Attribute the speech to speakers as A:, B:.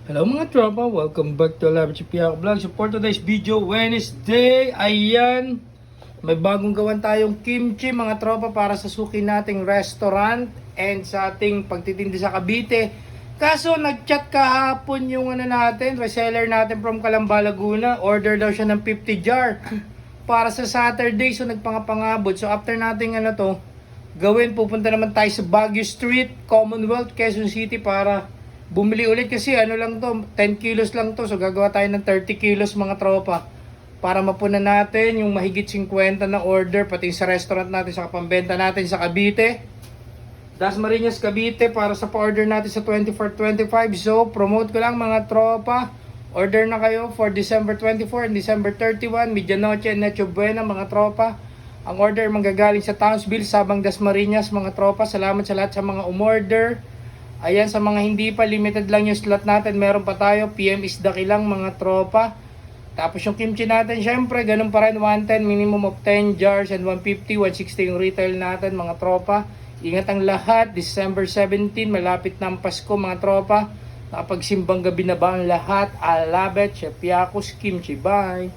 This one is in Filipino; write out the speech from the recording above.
A: Hello mga tropa, welcome back to Lab Chipiak Vlog. So for today's video, Wednesday, ayan, may bagong gawan tayong kimchi mga tropa para sa suki nating restaurant and sa ating pagtitindi sa Cavite. Kaso nag-chat kahapon yung natin, reseller natin from Calamba, Laguna. Order daw siya ng 50 jar para sa Saturday, so nagpangapangabot. So after nating gawin, pupunta naman tayo sa Baguio Street, Commonwealth, Quezon City para bumili ulit kasi lang to, 10 kilos lang to. So gagawa tayo ng 30 kilos mga tropa para mapunan natin yung mahigit 50 na order pati sa restaurant natin, sa pambenta natin sa Cavite, Dasmariñas, Cavite, para sa pa-order natin sa 24-25. So promote ko lang mga tropa, order na kayo for December 24 and December 31, Medianoche and Noche Buena mga tropa. Ang order manggagaling sa Townsville, Sabang, Dasmariñas mga tropa. Salamat sa lahat sa mga umorder. Ayan, sa mga hindi pa, limited lang yung slot natin. Meron pa tayo, PM is the kilang mga tropa. Tapos yung kimchi natin, syempre, ganun pa rin, 110, minimum of 10 jars and 150, 160 yung retail natin mga tropa. Ingat ang lahat, December 17, malapit na ang Pasko mga tropa. Nakapagsimbang gabi na ba ang lahat? I love it, Chef Yakos Kimchi, bye!